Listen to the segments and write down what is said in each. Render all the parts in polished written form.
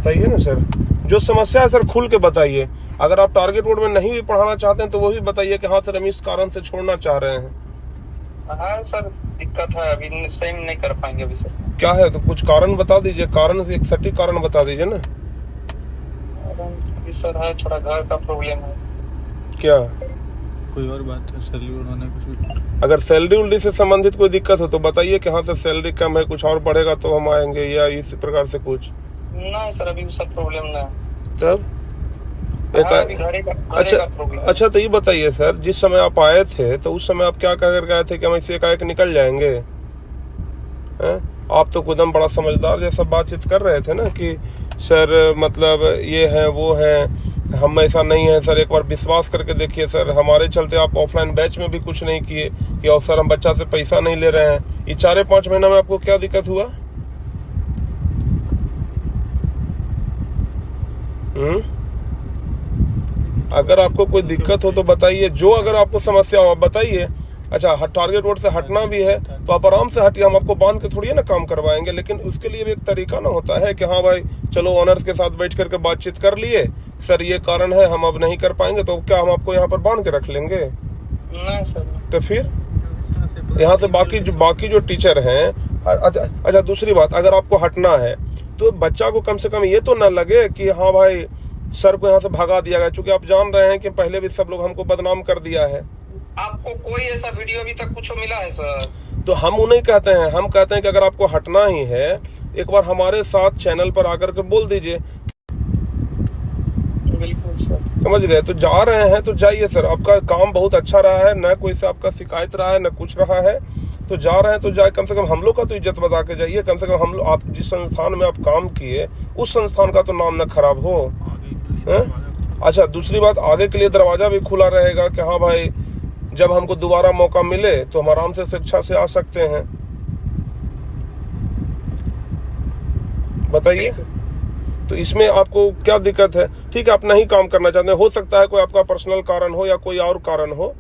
बताइए ना सर, जो समस्या है सर खुल के बताइए। अगर आप टारगेट बोर्ड में नहीं भी पढ़ाना चाहते हैं तो वो भी बताइए कि हाँ सर हम इस कारण से छोड़ना चाह रहे हैं। हाँ सर, दिक्कत है, अभी सही नहीं कर पाएंगे अभी सर। क्या है तो कुछ कारण बता दीजिए, कारण एक सटीक कारण बता दीजिए ना। अभी सर है, थोड़ा घर का प्रॉब्लम है। क्या कोई और बात है? सैलरी बढ़ाना कुछ भी? अगर सैलरी उल्टी से संबंधित कोई दिक्कत हो तो बताइए कि हाँ सर सैलरी कम है, कुछ और बढ़ेगा तो हम आएंगे, या इस प्रकार से कुछ। नहीं सर, अभी सब प्रॉब्लम नहीं है। तब अभी घरे का प्रॉब्लम। अच्छा तो ये बताइए सर, जिस समय आप आए थे तो उस समय आप क्या कह कर आए थे कि हम इससे एकाएक निकल जाएंगे? आप तो एकदम बड़ा समझदार जैसा बातचीत कर रहे थे ना कि सर मतलब ये है वो है, हम ऐसा नहीं है सर, एक बार विश्वास करके देखिए सर, हमारे चलते आप ऑफलाइन बैच में भी कुछ नहीं किए कि और सर हम बच्चा से पैसा नहीं ले रहे हैं। ये 4-5 महीना में आपको क्या दिक्कत हुआ? अगर आपको कोई दिक्कत हो तो बताइए, जो अगर आपको समस्या हो आप बताइए। अच्छा, टारगेट बोर्ड से हटना भी है तो आप आराम से हटिए, हम आपको बांध के थोड़ी ना काम करवाएंगे, लेकिन उसके लिए भी एक तरीका ना होता है कि हाँ भाई चलो ऑनर्स के साथ बैठ करके बातचीत कर लिए, सर ये कारण है हम अब नहीं कर पाएंगे, तो क्या हम आपको यहाँ पर बांध के रख लेंगे? नहीं सर। तो फिर यहाँ से बाकी जो टीचर हैं, अच्छा दूसरी बात, अगर आपको हटना है तो बच्चा को कम से कम ये तो ना लगे कि हाँ भाई सर को यहाँ से भगा दिया गया, क्योंकि आप जान रहे हैं कि पहले भी सब लोग हमको बदनाम कर दिया है। आपको कोई ऐसा वीडियो अभी तक कुछ मिला है सर? तो हम उन्हें कहते हैं, हम कहते हैं कि अगर आपको हटना ही है एक बार हमारे साथ चैनल पर आकर के बोल दीजिए। बिल्कुल सर, समझ गए? तो जा रहे हैं तो जाइए सर, आपका काम बहुत अच्छा रहा है, न कोई से आपका शिकायत रहा है न कुछ रहा है, तो जा रहे हैं तो जाए, कम से कम हम लोग का तो इज्जत बता के जाइए, कम से कम हम लोग, आप जिस संस्थान में आप काम किए उस संस्थान का तो नाम न खराब हो। अच्छा दूसरी बात, आगे के लिए दरवाजा भी खुला रहेगा कि हाँ भाई जब हमको दोबारा मौका मिले तो हम आराम से शिक्षा से आ सकते हैं। बताइए, तो इसमें आपको क्या दिक्कत है? ठीक है, आप नहीं काम करना चाहते, हो सकता है कोई आपका पर्सनल कारण हो या कोई और कारण हो,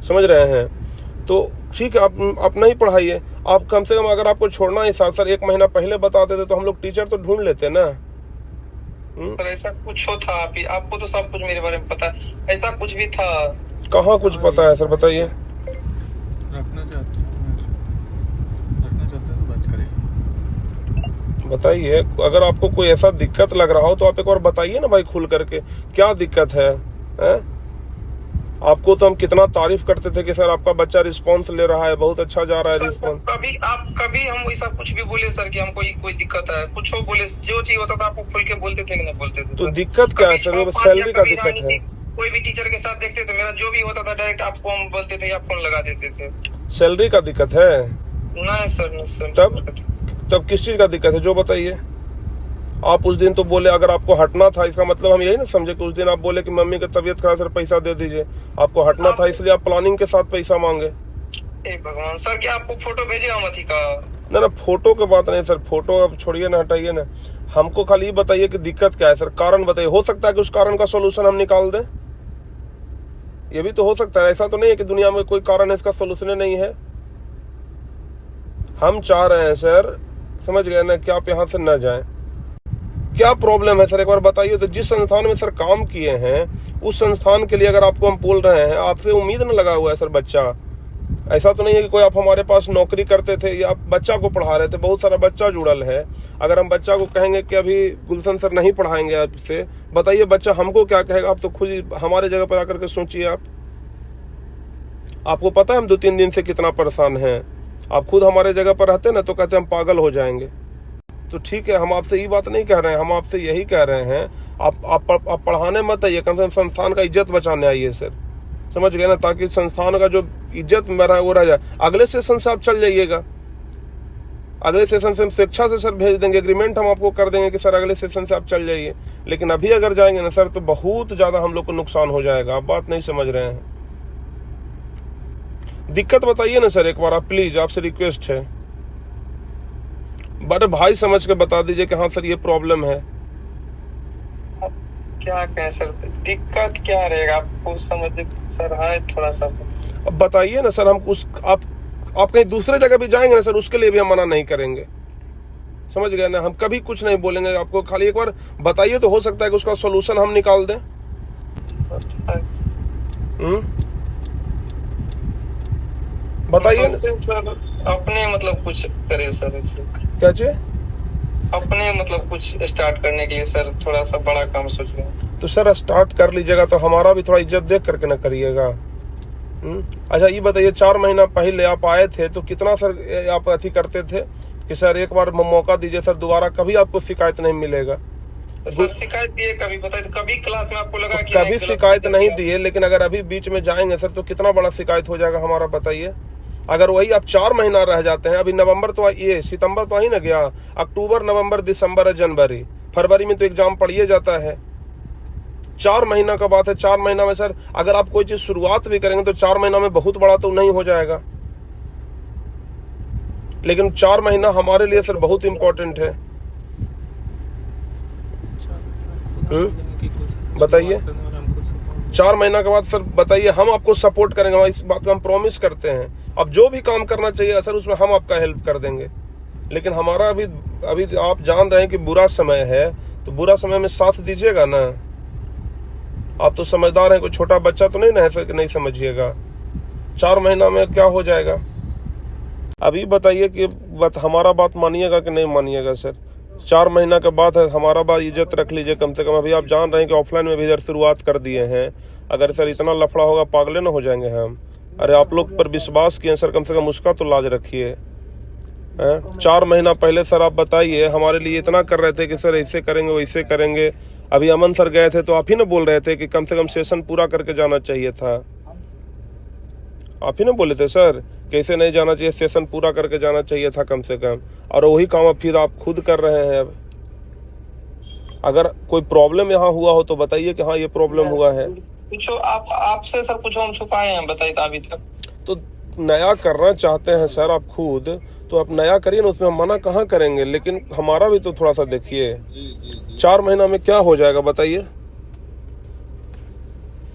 समझ रहे हैं, तो ठीक है आप नहीं पढ़ाइए। आप कम से कम अगर आपको छोड़ना ही सर 1 महीना पहले बता देते तो हम लोग टीचर तो ढूंढ लेते ना। सर ऐसा कुछ हो था? आपको तो सब कुछ मेरे बारे में पता है, ऐसा कुछ भी था? कहाँ कुछ पता है सर, बताइए। रखना चाहते तो बात करें। बताइए, अगर आपको कोई ऐसा दिक्कत लग रहा हो तो आप एक बार बताइए ना भाई खुल करके, क्या दिक्कत है? आपको तो हम कितना तारीफ करते थे कि सर आपका बच्चा रिस्पांस ले रहा है, बहुत अच्छा जा रहा है रिस्पांस। कभी हम वैसा कुछ भी बोले सर कि हमको कोई दिक्कत है? कुछ हो बोले, जो चीज होता था आपको खुल के बोलते थे कि नहीं बोलते थे? तो दिक्कत क्या है सर? वो सैलरी का दिक्कत है। कोई भी टीचर के साथ देखते थे, मेरा जो भी होता था डायरेक्ट आपको हम बोलते थे या फोन लगा देते थे। सैलरी का दिक्कत है? नहीं सर, नहीं सर। तब किस चीज का दिक्कत है जो बताइए? आप उस दिन तो बोले अगर आपको हटना था, इसका मतलब हम यही ना समझे कि उस दिन आप बोले कि मम्मी की तबीयत खराब सर पैसा दे दीजिए, आपको हटना था इसलिए आप प्लानिंग के साथ पैसा मांगे। भगवान सर, क्या आपको फोटो भेजे हम अथी का? ना फोटो की बात नहीं सर, फोटो अब छोड़िए ना, हटाइए ना, हमको खाली ये बताइए कि दिक्कत क्या है सर, कारण बताइए। हो सकता है कि उस कारण का सोल्यूशन हम निकाल दें, ये भी तो हो सकता है, ऐसा तो नहीं है कि दुनिया में कोई कारण है इसका सोल्यूशन नहीं है। हम चाह रहे हैं सर, समझ गए ना, कि आप यहाँ से न जाएं। क्या प्रॉब्लम है सर एक बार बताइए। तो जिस संस्थान में सर काम किए हैं उस संस्थान के लिए अगर आपको हम बोल रहे हैं, आपसे उम्मीद न लगा हुआ है सर बच्चा, ऐसा तो नहीं है कि कोई आप हमारे पास नौकरी करते थे या आप बच्चा को पढ़ा रहे थे, बहुत सारा बच्चा जुड़ल है। अगर हम बच्चा को कहेंगे कि अभी गुलशन सर नहीं पढ़ाएंगे आपसे, बताइए बच्चा हमको क्या कहेगा? आप तो खुद हमारे जगह पर आकर के सोचिए। आपको पता है हम 2-3 दिन से कितना परेशान हैं, आप खुद हमारे जगह पर रहते ना तो कहते हम पागल हो जाएंगे। तो ठीक है, हम आपसे ये बात नहीं कह रहे हैं, हम आपसे यही कह रहे हैं आप पढ़ाने मत आइए, कम से कम संस्थान का इज्जत बचाने आइए सर, समझ गए ना, ताकि संस्थान का जो इज्जत में रहा है वो रह जाए। अगले सेशन से आप चल जाइएगा, अगले सेशन से हम शिक्षा से सर भेज देंगे, एग्रीमेंट हम आपको कर देंगे कि सर अगले सेशन से आप चल जाइए। लेकिन अभी अगर जाएंगे ना सर तो बहुत ज्यादा हम लोग को नुकसान हो जाएगा, आप बात नहीं समझ रहे हैं। दिक्कत बताइए ना सर एक बार आप प्लीज, आपसे रिक्वेस्ट है, बड़े भाई समझ के बता दीजिए कि हाँ सर ये प्रॉब्लम है। क्या कहें सर, दिक्कत क्या रहेगा आपको समझ सर, है थोड़ा सा। अब बताइए ना सर, हम उस आप कहीं दूसरे जगह भी जाएंगे ना सर, उसके लिए भी हम मना नहीं करेंगे, समझ गए ना, हम कभी कुछ नहीं बोलेंगे आपको, खाली एक बार बताइए तो हो सकता है कि उसका सोल्यूशन हम निकाल दें। बताइए सर अपने मतलब कुछ करे सर, इससे क्या चाहिए, अपने मतलब कुछ स्टार्ट करने के लिए सर थोड़ा सा बड़ा काम सोच रहे हैं। तो सर स्टार्ट कर लीजिएगा, तो हमारा भी थोड़ा इज्जत देख करके ना करिएगा। अच्छा ये बताइए, 4 महीना पहले आप आए थे तो कितना सर आप अथी करते थे कि सर एक बार मौका दीजिए सर, दोबारा कभी आपको शिकायत नहीं मिलेगा। सर शिकायत दिए कभी, बताइए तो कभी क्लास में आपको लगा कि कभी शिकायत नहीं दिए, लेकिन अगर अभी बीच में जाएंगे सर तो कितना बड़ा शिकायत हो जाएगा हमारा, बताइए। अगर वही आप 4 महीना रह जाते हैं, अभी नवंबर तो ये सितंबर तो ही ना गया, अक्टूबर नवंबर दिसंबर जनवरी फरवरी में तो एग्जाम पढ़िए जाता है। 4 महीना का बात है, 4 महीना में सर अगर आप कोई चीज शुरुआत भी करेंगे तो 4 महीना में बहुत बड़ा तो नहीं हो जाएगा, लेकिन 4 महीना हमारे लिए सर बहुत इंपॉर्टेंट है। बताइए 4 महीना के बाद सर बताइए, हम आपको सपोर्ट करेंगे, इस बात का हम प्रॉमिस करते हैं। अब जो भी काम करना चाहिए सर उसमें हम आपका हेल्प कर देंगे, लेकिन हमारा अभी आप जान रहे हैं कि बुरा समय है, तो बुरा समय में साथ दीजिएगा ना। आप तो समझदार हैं, कोई छोटा बच्चा तो नहीं ना है सर कि नहीं समझिएगा। 4 महीना में क्या हो जाएगा, अभी बताइए कि हमारा बात मानिएगा कि नहीं मानिएगा सर। 4 महीना के बाद है, हमारा बात इज्जत रख लीजिए कम से कम। अभी आप जान रहे हैं कि ऑफलाइन में भी इधर शुरुआत कर दिए हैं, अगर सर इतना लफड़ा होगा पागले ना हो जाएंगे हम। अरे आप लोग पर विश्वास किए सर, कम से कम उसका तो लाज रखिए। 4 महीना पहले सर आप बताइए, हमारे लिए इतना कर रहे थे कि सर ऐसे करेंगे वैसे करेंगे। अभी अमन सर गए थे तो आप ही ना बोल रहे थे कि कम से कम सेशन पूरा करके जाना चाहिए था, आप ही ना बोले थे सर कैसे नहीं जाना चाहिए, सेशन पूरा करके जाना चाहिए था कम से कम, और वही काम अब फिर आप खुद कर रहे हैं। अब अगर कोई प्रॉब्लम यहाँ हुआ हो तो बताइए कि हाँ ये प्रॉब्लम हुआ है। पूछो आपसे सर, पूछो हम छुपाए हैं, बताइए अभी तक। तो नया करना चाहते हैं सर आप खुद, तो आप नया करिए ना, उसमें हम मना कहाँ करेंगे, लेकिन हमारा भी तो थोड़ा सा देखिए। 4 महीना में क्या हो जाएगा बताइए।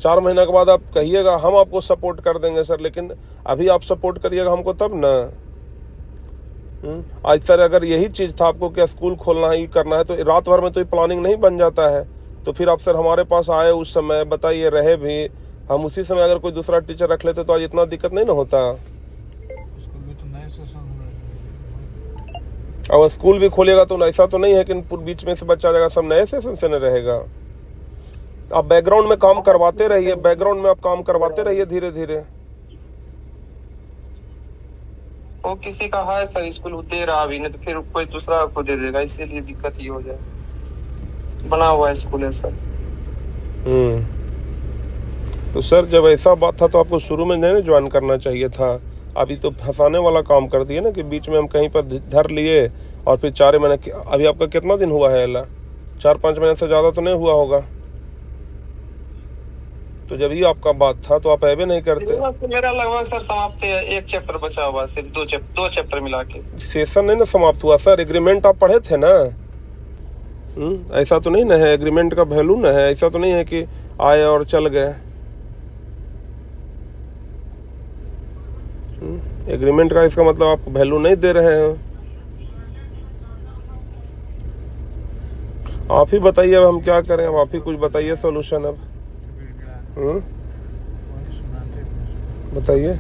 4 महीना के बाद आप कहिएगा हम आपको सपोर्ट कर देंगे सर, लेकिन अभी आप सपोर्ट करिएगा हमको तब ना। आज सर अगर यही चीज था आपको क्या स्कूल खोलना है, ये करना है, तो रात भर में तो ये प्लानिंग नहीं बन जाता है। तो फिर आप सर हमारे पास आए उस समय, बताइए रहे भी हम उसी समय, अगर कोई दूसरा टीचर रख लेते तो आज इतना दिक्कत नहीं ना होता। अब स्कूल भी खोलेगा तो ऐसा तो नहीं है कि बीच में से बच्चा जाएगा, सब नए सेशन से नहीं रहेगा। आप बैकग्राउंड में काम करवाते रहिए, बैकग्राउंड में आप काम करवाते रहिए धीरे धीरे। वो किसी का है सर स्कूल दे रहा अभी, नहीं तो फिर कोई दूसरा को दे देगा, इसीलिए दिक्कत ही हो जाए। बना हुआ स्कूल है सर। तो सर जब ऐसा बात था तो आपको शुरू में नहीं ज्वाइन करना चाहिए था। अभी तो फंसाने वाला काम कर दिए ना कि बीच में हम कहीं पर धर लिए और फिर 4 महीने। अभी आपका कितना दिन हुआ है अल्लाह, 4-5 महीने से ज्यादा तो नहीं हुआ होगा। तो जब ये आपका बात था तो आप ऐसे नहीं करते। मेरा लगभग सर समाप्त है, 1 चैप्टर बचा हुआ, सिर्फ 2 चैप्टर मिला के। सेशन नहीं ना समाप्त हुआ सर, एग्रीमेंट आप पढ़े थे ना। ऐसा तो नहीं ना है, एग्रीमेंट का वैल्यू ना है, ऐसा तो नहीं है कि आए और चल गए। एग्रीमेंट का इसका मतलब आप वैल्यू नहीं दे रहे हैं। आप ही बताइए अब हम क्या करें, अब आप ही कुछ बताइए सोल्यूशन। अब बताइए।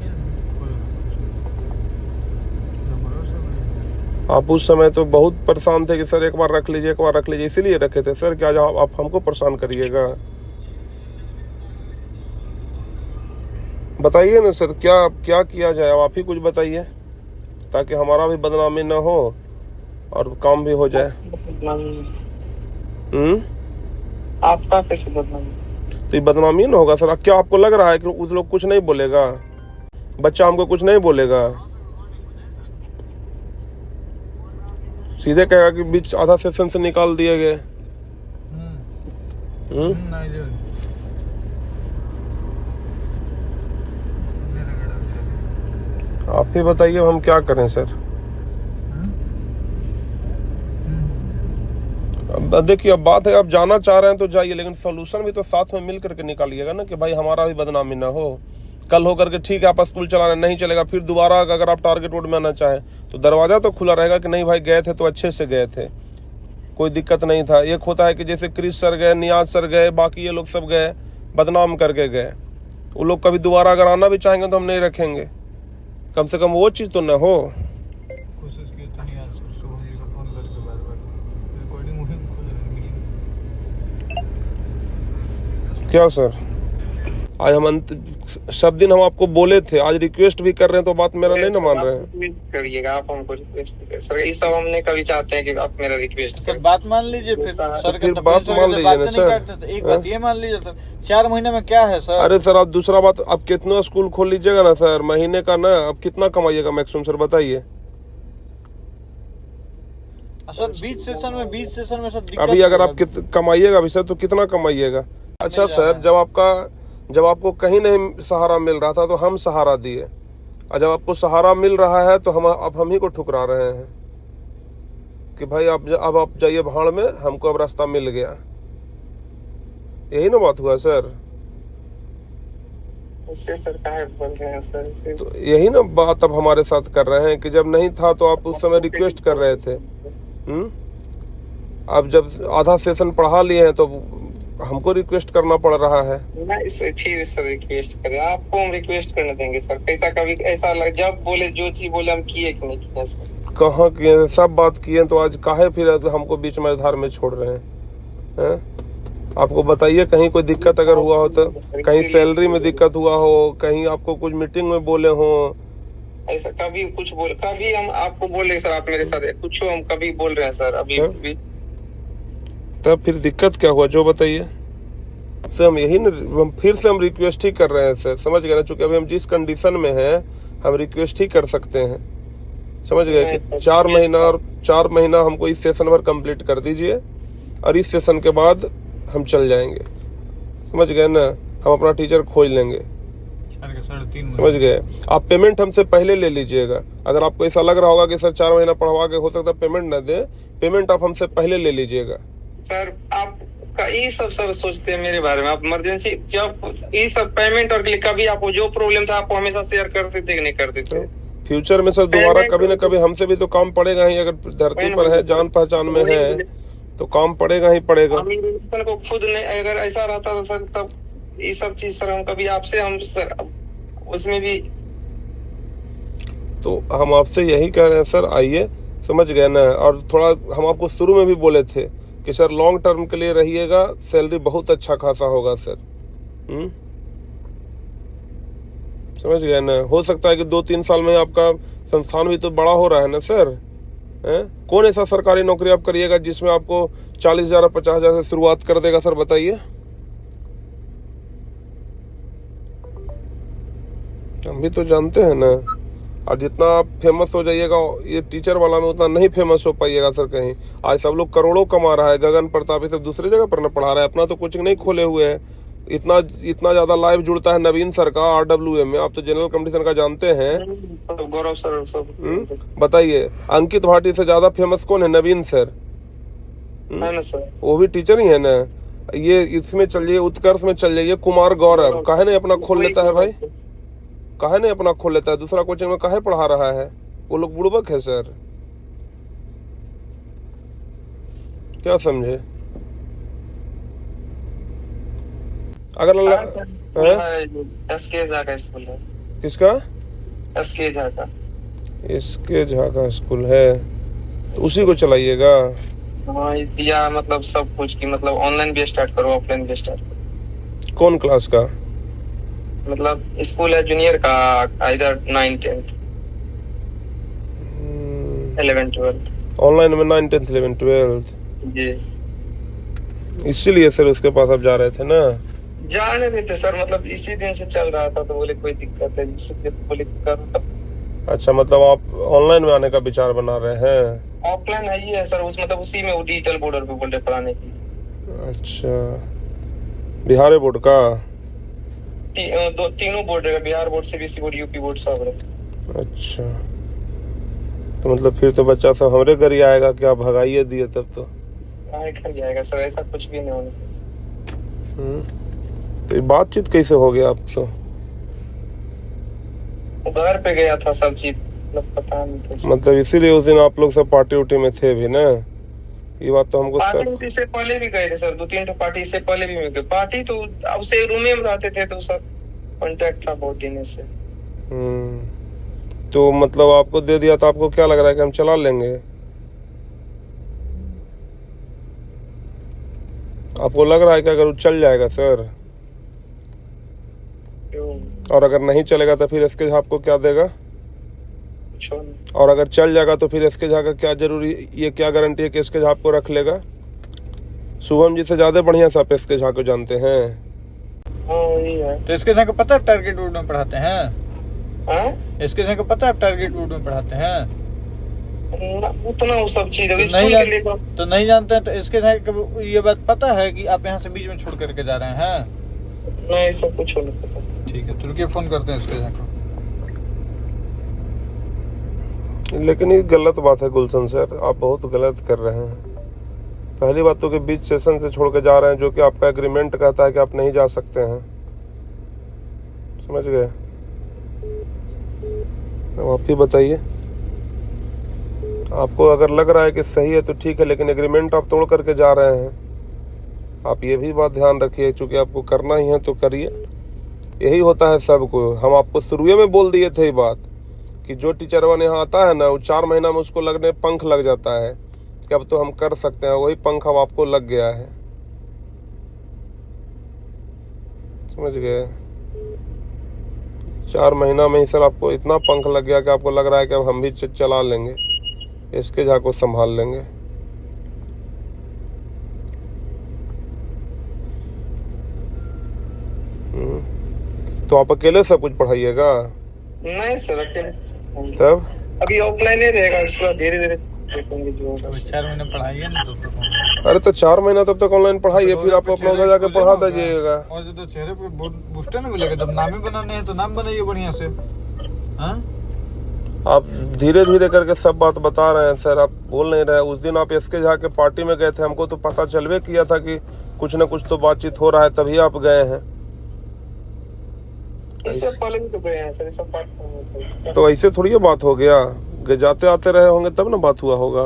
आप उस समय तो बहुत परेशान थे कि सर एक बार रख लीजिए, एक बार रख लीजिए, इसीलिए रखे थे सर। क्या आप हमको परेशान करिएगा, बताइए ना सर क्या किया जाए। अब आप ही कुछ बताइए ताकि हमारा भी बदनामी ना हो और काम भी हो जाए। आपका कैसे बदनामी? तो ये बदनामी ना होगा सर। क्या आपको लग रहा है कि उस लोग कुछ नहीं बोलेगा, बच्चा हमको कुछ नहीं बोलेगा? सीधे कहेगा कि बीच आधा सेशन से निकाल दिए गए। आप ही बताइए हम क्या करें सर। अब देखिए, अब बात है आप जाना चाह रहे हैं तो जाइए, लेकिन सोल्यूशन भी तो साथ में मिल करके निकालिएगा ना कि भाई हमारा भी बदनामी ना हो। कल होकर के ठीक है आप स्कूल चलाना नहीं चलेगा, फिर दोबारा अगर आप टारगेट मोड में आना चाहें तो दरवाजा तो खुला रहेगा कि नहीं भाई गए थे तो अच्छे से गए थे, कोई दिक्कत नहीं था। एक होता है कि जैसे क्रिस सर गए, नियाज सर गए, बाकी ये लोग सब गए, बदनाम करके गए, वो लोग कभी दोबारा अगर आना भी चाहेंगे तो हम नहीं रखेंगे, कम से कम वो चीज़ तो न हो। कोशिश की तो नहीं आज शुभम जी को फोन करके बार बार रिकॉर्डिंग खोज रहे मिली। क्या सर, आज हम सब दिन हम आपको बोले थे, आज रिक्वेस्ट भी कर रहे हैं तो बात मेरा नहीं ना मान रहे हैं। करिएगा आप हमको रिक्वेस्ट सर, ये सब हमने कभी चाहते हैं कि आप मेरा रिक्वेस्ट सर करें। बात मान लीजिए फिर सर फिर के बात मान लीजिए ना सर। एक बात ये मान लीजिए सर, 4 महीने में क्या है सर? अरे सर आप दूसरा बात, आप कितना स्कूल खोल लीजिएगा ना सर, महीने का ना आप कितना कमाइएगा मैक्सिमम सर बताइए। सर 20 सेशन में सर दिक्कत अभी अगर है। आप कमाइएगा अभी सर तो कितना कमाइएगा? अच्छा सर, जब आपको कहीं नहीं सहारा मिल रहा था तो हम सहारा दिए, और जब आपको सहारा मिल रहा है तो हम ही को ठुकरा रहे हैं कि भाई अब आप जाइए भाड़ में, हमको अब रास्ता मिल गया। यही ना बात हुआ सर? इससे सर काहे बोल रहे हैं सर? इससे तो यही ना बात अब हमारे साथ कर रहे हैं कि जब नहीं था तो आप उस समय रिक्वेस्ट कर रहे थे। अब जब आधा सेशन पढ़ा लिए हैं तो हमको रिक्वेस्ट करना पड़ रहा है। नहीं सर, फिर सर रिक्वेस्ट करें, आपको हम रिक्वेस्ट करने देंगे सर? कैसा कभी ऐसा जब बोले जो चीज बोले हम किए कि नहीं किए सर? कहाँ किए, सब बात किए तो आज काहे फिर हमको बीच में धार में छोड़ रहे हैं? आपको बताइए, कहीं कोई दिक्कत अगर हुआ हो तो, कहीं सैलरी में दिक्कत हुआ हो, कहीं आपको कुछ मीटिंग में बोले हो, ऐसा कभी कुछ बोल, कभी हम आपको बोल रहे सर आप मेरे साथ कुछ हम कभी बोल रहे हैं सर? अभी भी तब फिर दिक्कत क्या हुआ जो बताइए? आपसे हम यही हम फिर से हम रिक्वेस्ट ही कर रहे हैं सर, समझ गए ना? चूंकि अभी हम जिस कंडीशन में हैं हम रिक्वेस्ट ही कर सकते हैं, समझ गए कि 4 महीना हमको इस सेशन भर कंप्लीट कर दीजिए और इस सेशन के बाद हम चल जाएंगे, समझ गए ना? हम अपना टीचर खोज लेंगे, समझ गए? आप पेमेंट हमसे पहले ले लीजिएगा। अगर आपको ऐसा लग रहा होगा कि सर 4 महीना पढ़वा के हो सकता है पेमेंट ना दे, पेमेंट आप हमसे पहले ले लीजिएगा। सर आप ये सब सर सोचते हैं मेरे बारे में, आप इमरजेंसी जब ये सब पेमेंट और कभी आपको जो प्रॉब्लम था आपको हमेशा शेयर करते थे कि नहीं करते थे? फ्यूचर में सर दोबारा कभी ना कभी हमसे भी तो काम पड़ेगा ही, अगर धरती पर है, जान पहचान में है तो काम पड़ेगा ही पड़ेगा। को खुद नहीं, अगर ऐसा रहता तो सर तब ये सब चीज सर हम कभी आपसे हम सर उसमें भी तो हम आपसे यही कह रहे हैं सर, आइए, समझ गए ना? और थोड़ा हम आपको शुरू में भी बोले थे कि सर लॉन्ग टर्म के लिए रहिएगा, सैलरी बहुत अच्छा खासा होगा सर। समझ गए ना? हो सकता है कि 2-3 साल में आपका संस्थान भी तो बड़ा हो रहा है ना सर। कौन ऐसा सरकारी नौकरी आप करिएगा जिसमें आपको 40,000 50,000 से शुरुआत कर देगा सर बताइए? हम भी तो जानते हैं ना। और जितना आप फेमस हो जाइएगा ये टीचर वाला में, उतना नहीं फेमस हो पाइएगा सर कहीं। आज सब लोग करोड़ों कमा रहा है, गगन प्रताप सब दूसरे जगह पर न पढ़ा रहा है, अपना तो कोचिंग नहीं खोले हुए है। इतना ज्यादा लाइव जुड़ता है नवीन सर का RWM में, आप तो जनरल कंपटीशन का जानते हैं। गौरव सर सब बताइए, अंकित भाटी से ज्यादा फेमस कौन है? नवीन सर है ना सर, वो भी टीचर ही है ना। ये इसमें चल जाइए, उत्कर्ष में चल जाइए, कुमार गौरव काहे नहीं अपना खोल लेता है भाई? काहे नहीं अपना खोल लेता है? दूसरा कोचिंग में काहे पढ़ा रहा है? वो लोग बुड़बक है सर, क्या समझे? अगर एसके झा का स्कूल है। किसका? एसके झा का। इसके झा का स्कूल है तो उसी को चलाइएगा। हाँ दिया, मतलब सब कुछ की, मतलब ऑनलाइन भी स्टार्ट करो ऑफलाइन भी स्टार्ट करो। कौन क्लास का? मतलब स्कूल है जूनियर का, इधर 9th 10th 11th 12th online में 9th 10th 11th 12th जी। इसीलिए सर उसके पास आप जा रहे थे ना? जाने देते सर, मतलब इसी दिन से चल रहा था तो बोले कोई दिक्कत है, इसलिए बोले कर। अच्छा, मतलब आप ऑनलाइन में आने का विचार बना रहे हैं? ऑफलाइन है ही है सर, उस मतलब उसी में वो डिजिटल बोर्डर पे बोल रहे पढ़ाने की। अच्छा, बिहार बोर्ड का? तीनों बोर्ड है, Bihar board, CBSE board, UP board सब है। अच्छा, तो मतलब फिर तो बच्चा सब हमारे घर ही आएगा, क्या भगाइए दिए तब तो? खा जाएगा सर, ऐसा कुछ भी नहीं होने। तो ये बातचीत कैसे हो गया आप तो? वो घर पे गया था सब्जी, मतलब पता नहीं कैसे। मतलब इसीलिए उस दिन आप लोग सब पार्टी उटी में थे भी ना, ये बात तो हमको पार्टी सब। उटी से पहले भी गए थे सर, 2-3 पार्टी से पहले भी मैं गए। पार्टी तो अब से रूम में रहते थे तो सब कांटेक्ट था बहुत दिन से। तो मतलब आपको दे दिया तो आपको क्या लग रहा है कि हम चला लेंगे? आपको लग रहा है कि अगर वो चल जाएगा सर, और अगर नहीं चलेगा तो फिर इसके आपको क्या देगा? और अगर चल जाएगा तो फिर इसके झा का क्या जरूरी, ये क्या गारंटी है कि इसके झा आपको रख लेगा? शुभम जी से ज्यादा बढ़िया से आप इसके झा को जानते हैं। हाँ वही है। तो इसके संग पता है टारगेट वुड में पढ़ाते हैं? हाँ? इसके संग पता है टारगेट वुड में पढ़ाते हैं? उतना वो सब चीज अभी तो स्कूल के लिए तो नहीं जानते हैं। तो इसके संग ये बात पता है कि आप यहाँ से बीच में छोड़ करके जा रहे हैं? नहीं, सब कुछ नहीं पता। ठीक है, तो रुकिए फोन करते हैं इसके संग को। लेकिन ये गलत बात है गुलशन सर, आप बहुत गलत कर रहे हैं। पहली बात तो कि बीच सेशन से छोड़ के जा रहे हैं, जो कि आपका एग्रीमेंट कहता है कि आप नहीं जा सकते हैं, समझ गए? आप ही बताइए, आपको अगर लग रहा है कि सही है तो ठीक है, लेकिन एग्रीमेंट आप तोड़ करके जा रहे हैं। आप ये भी बात ध्यान रखिए, चूंकि आपको करना ही है तो करिए। यही होता है सबको। हम आपको शुरुए में बोल दिए थे ये बात कि जो टीचर वन यहाँ आता है ना, वो 4 महीना में उसको लगने पंख लग जाता है कि अब तो हम कर सकते हैं। वही पंख अब आपको लग गया है, समझ गए? 4 महीना में ही सर आपको इतना पंख लग गया कि आपको लग रहा है कि अब हम भी चला लेंगे, इसके झा को संभाल लेंगे। तो आप अकेले सब कुछ पढ़ाइएगा? नहीं सर, अकेले तब अभी ऑफलाइन ही रहेगा, उसके बाद धीरे धीरे देखेंगे जो होगा। 4 महीने पढ़ाइए ना तो अरे तो 4 महीना तब तक ऑनलाइन पढ़ाइए, फिर आप अपना उधर जाके पढ़ा दीजिएगा। और जो तो चेहरे पे बूस्टर नहीं मिलेगा, जब नाम ही बनाने हैं तो नाम बनाइए बढ़िया से। हाँ, आप धीरे धीरे करके सब बात बता रहे हैं सर, आप बोल नहीं रहे। उस दिन आप इसके झा के पार्टी में गए थे, हमको तो पता चलवे किया था कि कुछ न कुछ तो बातचीत हो रहा है, तभी आप गए हैं। इससे पहले भी तो गए हैं सर, सब बात तो ऐसे थोड़ी ये बात हो गया, जाते आते रहे होंगे तब ना बात हुआ होगा।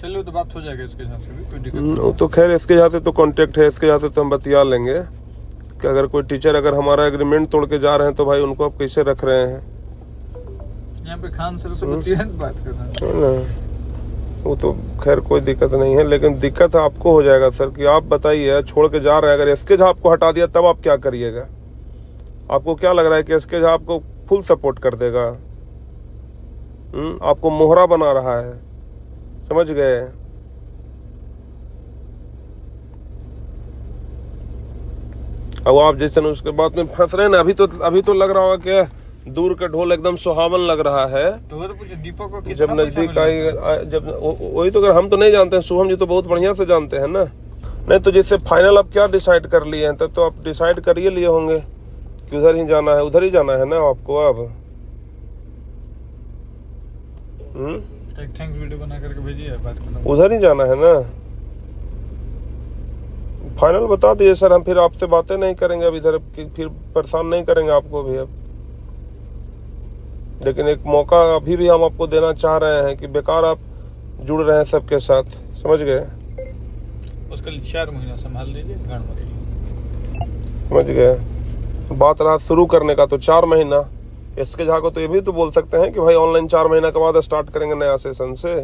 चलिए तो बात हो जाएगा इसके साथ से भी, कोई दिक्कत नहीं। तो खैर इसके जाते तो कांटेक्ट है, इसके जाते तो हम बतिया लेंगे कि अगर कोई टीचर अगर हमारा एग्रीमेंट तोड़ के जा रहे हैं तो भाई उनको आप कैसे रख रहे हैं? यहाँ पे खान सर से बतिया बात कर रहे हैं ना, वो तो खैर कोई दिक्कत नहीं है, लेकिन दिक्कत आपको हो जाएगा सर कि आप बताइए छोड़ के जा रहे हैं, अगर इसके झा आपको हटा दिया तब आप क्या करिएगा? आपको क्या लग रहा है कि इसके झा आपको फुल सपोर्ट कर देगा? आपको मोहरा बना रहा है, समझ गए? अब आप जैसे उसके बाद में फंस रहे हैं ना, अभी तो लग रहा होगा कि दूर का ढोल एकदम सुहावन लग रहा है। तो कुछ दीपक को कितना जब नजदीक आई, जब वही तो, अगर हम तो नहीं जानते हैं, शुभम जी तो बहुत बढ़िया से जानते हैं ना। नहीं तो जैसे फाइनल आप क्या डिसाइड कर लिए हैं, तब तो आप डिसाइड कर ही लिए होंगे कि उधर ही जाना है, उधर ही जाना है ना आपको अब। एक थैंक्स वीडियो बना करके भेजिए, बात करना। उधर ही जाना है ना, फाइनल बता दीजिए सर, हम फिर आपसे बातें नहीं करेंगे अब इधर, फिर परेशान नहीं करेंगे आपको भी अब। लेकिन एक मौका अभी भी हम आपको देना चाह रहे हैं कि बेकार आप जुड़ रहे हैं सबके साथ, समझ गए? उसके लिए 4 महीना संभाल लीजिए, समझ गए? बात रहा शुरू करने का, तो 4 महीना इसके झा को तो ये भी तो बोल सकते हैं कि भाई ऑनलाइन 4 महीना के बाद स्टार्ट करेंगे नया सेशन से,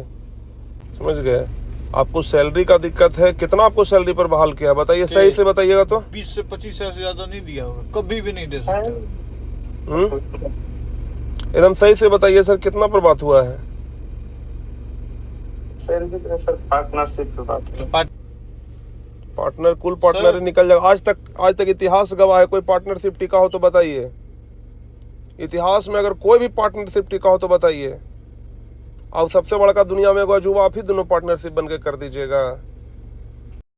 समझ गए? आपको सैलरी का दिक्कत है, कितना आपको सैलरी पर बहाल किया है बताइए, सही से बताइएगा तो। 20 से 25 हजार से ज्यादा नहीं दिया होगा, कभी भी नहीं दे सकते। एकदम सही से बताइए सर, कितना पर बात हुआ है? सैलरी सर पार्टनरशिप पे बात है। पार्टनर कुल पार्टनर ही निकल जाएगा। आज तक इतिहास गवाह है, कोई पार्टनरशिप टिका हो तो बताइए। इतिहास में अगर कोई भी पार्टनरशिप टिका हो तो बताइए। और सबसे बड़ा दुनिया में अजूबा आप ही दोनों पार्टनरशिप बन के कर दीजिएगा।